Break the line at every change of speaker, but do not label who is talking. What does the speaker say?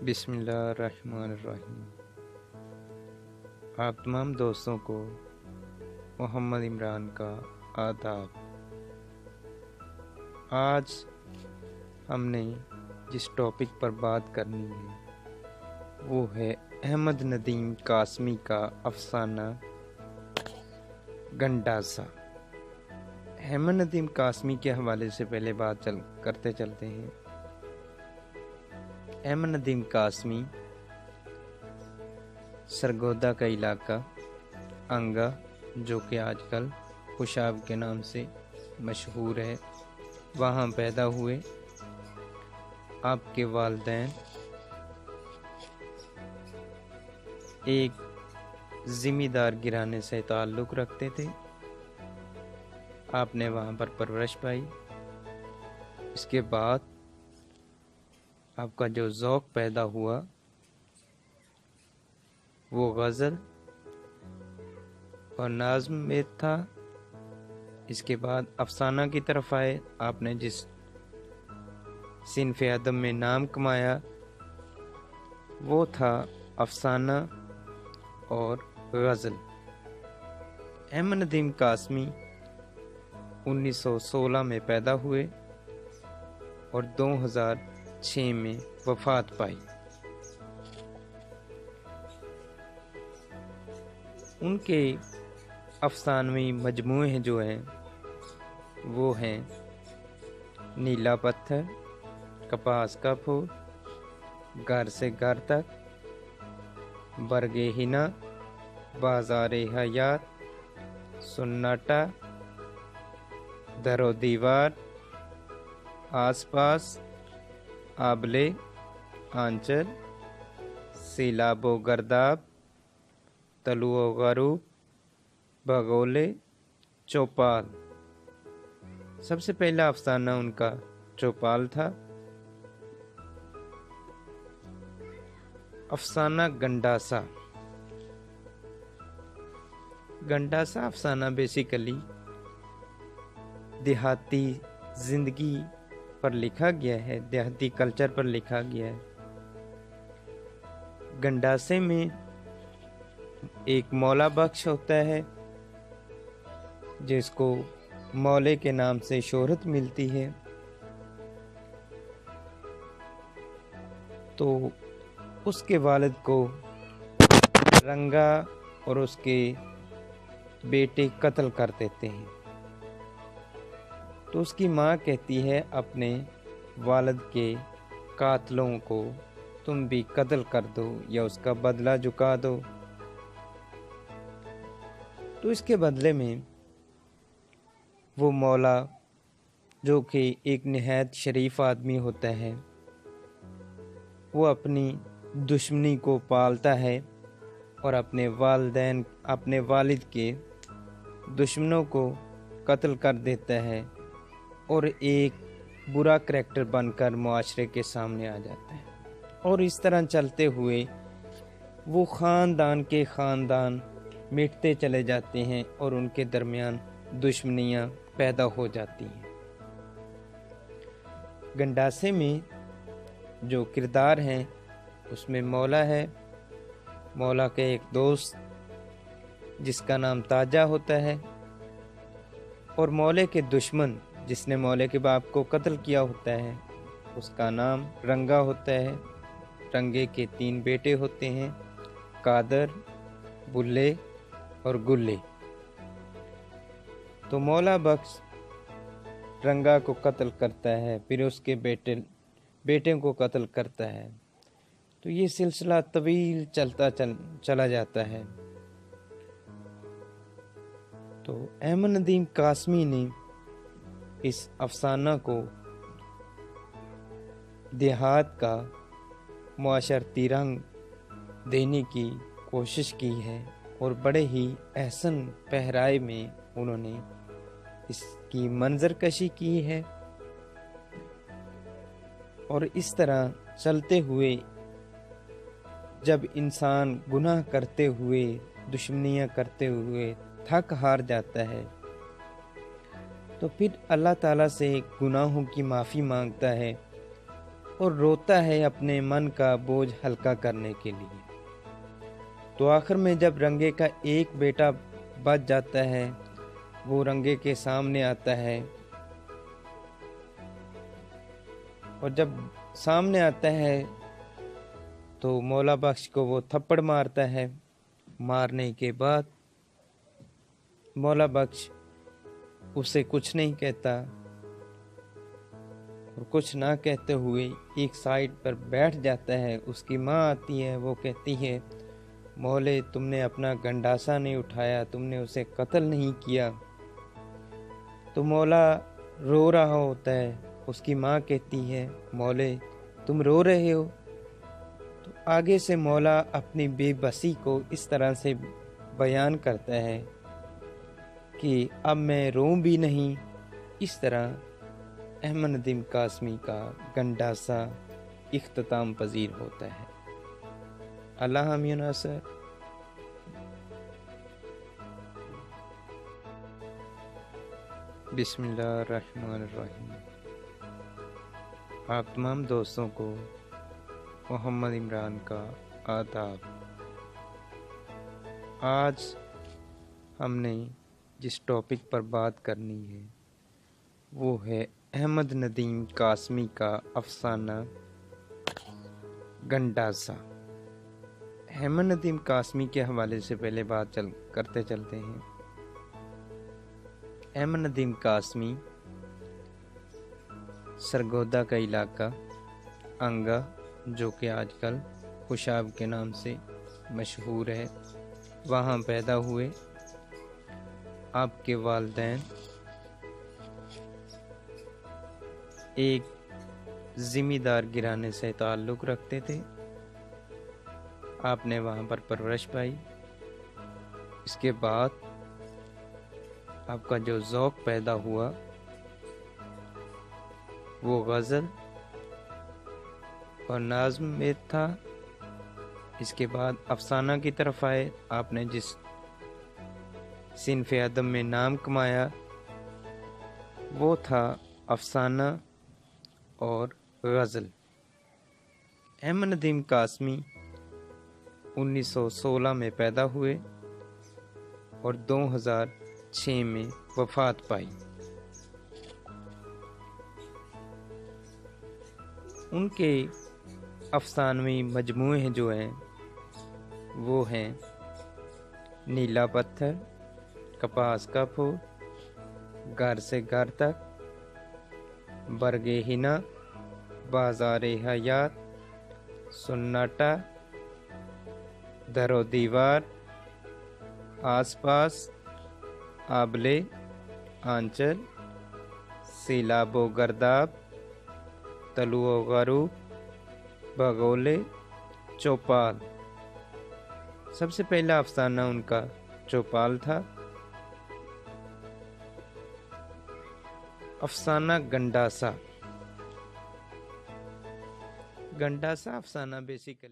बिस्मिल्लाहिर्रहमानिर्रहीम। आप तमाम दोस्तों को मोहम्मद इमरान का आदाब। आज हमने जिस टॉपिक पर बात करनी है वो है अहमद नदीम कासमी का अफसाना गंडासा। अहमद नदीम कासमी के हवाले से पहले बात करते चलते हैं। अहमद नदीम कासमी सरगोदा का इलाका अंगा, जो कि आजकल खुशाब के नाम से मशहूर है, वहाँ पैदा हुए। आपके वालिदैन एक ज़िम्मेदार घराने से ताल्लुक़ रखते थे। आपने वहाँ पर परवरिश पाई। इसके बाद आपका जो ज़ौक़ पैदा हुआ वो गज़ल और नाज़्म में था। इसके बाद अफसाना की तरफ आए। आपने जिस सिनफ़ अदब में नाम कमाया वो था अफसाना और गज़ल। अहमद नदीम कासमी 1916 में पैदा हुए और 2006 में वफ़ात पाई। उनके अफसानवी मजमूए जो हैं वो हैं नीला पत्थर, कपास का फूल, घर से घर तक, बरगे हिना, बाज़ारे हयात, सुन्नाटा, दरो दीवार, आस पास, आबले, आंचल, सीलाबो गर्दाब, तलुओ गरूब, भगोले, चौपाल। सबसे पहला अफसाना उनका चौपाल था। अफसाना गंडासा। गंडासा अफसाना बेसिकली देहाती जिंदगी पर लिखा गया है, देहाती कल्चर पर लिखा गया है। गंडासे में एक मौला बख्श होता है जिसको मौले के नाम से शोहरत मिलती है। तो उसके वालिद को रंगा और उसके बेटे कत्ल कर देते हैं। तो उसकी माँ कहती है अपने वालिद के कातलों को तुम भी कत्ल कर दो या उसका बदला चुका दो। तो इसके बदले में वो मौला, जो कि एक निहायत शरीफ आदमी होता है, वो अपनी दुश्मनी को पालता है और अपने वालिद के दुश्मनों को कत्ल कर देता है और एक बुरा करैक्टर बनकर मुआशरे के सामने आ जाता है। और इस तरह चलते हुए वो ख़ानदान के ख़ानदान मिटते चले जाते हैं और उनके दरमियान दुश्मनियाँ पैदा हो जाती हैं। गंडासे में जो किरदार हैं उसमें मौला है, मौला के एक दोस्त जिसका नाम ताजा होता है, और मौले के दुश्मन जिसने मौले के बाप को कत्ल किया होता है उसका नाम रंगा होता है। रंगे के 3 बेटे होते हैं, कादर, बुल्ले और गुल्ले। तो मौला बख्श रंगा को कत्ल करता है, फिर उसके बेटे को कत्ल करता है। तो ये सिलसिला तवील चला जाता है। तो अहमद नदीम कासमी ने इस अफसाना को देहात का मुआशरती रंग देने की कोशिश की है और बड़े ही अहसन पहराए में उन्होंने इसकी मंजरकशी की है। और इस तरह चलते हुए जब इंसान गुनाह करते हुए, दुश्मनियाँ करते हुए थक हार जाता है तो फिर अल्लाह ताला से गुनाहों की माफ़ी मांगता है اور روتا ہے اپنے من کا بوجھ ہلکا کرنے کے لیے۔ تو آخر میں جب رنگے کا ایک بیٹا بچ جاتا ہے، وہ رنگے کے سامنے آتا ہے، اور جب سامنے آتا ہے تو مولا بخش کو وہ تھپڑ مارتا ہے۔ مارنے کے بعد مولا بخش اسے کچھ نہیں کہتا، اور کچھ نہ کہتے ہوئے ایک سائیڈ پر بیٹھ جاتا ہے۔ اس کی ماں آتی ہے، وہ کہتی ہے مولے تم نے اپنا گنڈاسا نہیں اٹھایا، تم نے اسے قتل نہیں کیا۔ تو مولا رو رہا ہوتا ہے، اس کی ماں کہتی ہے مولے تم رو رہے ہو؟ تو آگے سے مولا اپنی بے بسی کو اس طرح سے بیان کرتا ہے کہ اب میں روں بھی نہیں۔ اس طرح احمد ندیم قاسمی کا گنڈاسا اختتام پذیر ہوتا ہے۔ اللہ حامی ناصر۔ بسم اللہ الرحمن الرحیم۔ آپ تمام دوستوں کو محمد عمران کا آداب۔ آج ہم نے جس ٹاپک پر بات کرنی ہے وہ ہے احمد ندیم قاسمی کا افسانہ گنڈاسا۔ احمد ندیم قاسمی کے حوالے سے پہلے بات کرتے چلتے ہیں۔ احمد ندیم قاسمی سرگودا کا علاقہ انگا، جو کہ آج کل خوشاب کے نام سے مشہور ہے، وہاں پیدا ہوئے۔ آپ کے والدین ایک ذمہ دار گھرانے سے تعلق رکھتے تھے۔ آپ نے وہاں پر پرورش پائی۔ اس کے بعد آپ کا جو ذوق پیدا ہوا وہ غزل اور نظم میں تھا۔ اس کے بعد افسانہ کی طرف آئے۔ آپ نے جس صنف ادب میں نام کمایا وہ تھا افسانہ اور غزل۔ احمد ندیم قاسمی 1916 میں پیدا ہوئے اور 2006 میں وفات پائی۔ ان کے افسانوی مجموعے جو ہیں وہ ہیں نیلا پتھر، کپاس کا پھول، گھر سے گھر تک، برگ ہنا، بازار حیات، سناٹا، در و دیوار، آس پاس، آبلے، آنچل، سیلاب و گرداب، طلوع و غروب، بگولے، چوپال۔ سب سے پہلا افسانہ ان کا چوپال تھا۔ افسانہ گنڈاسا۔ گنڈاسا افسانہ بیسیکلی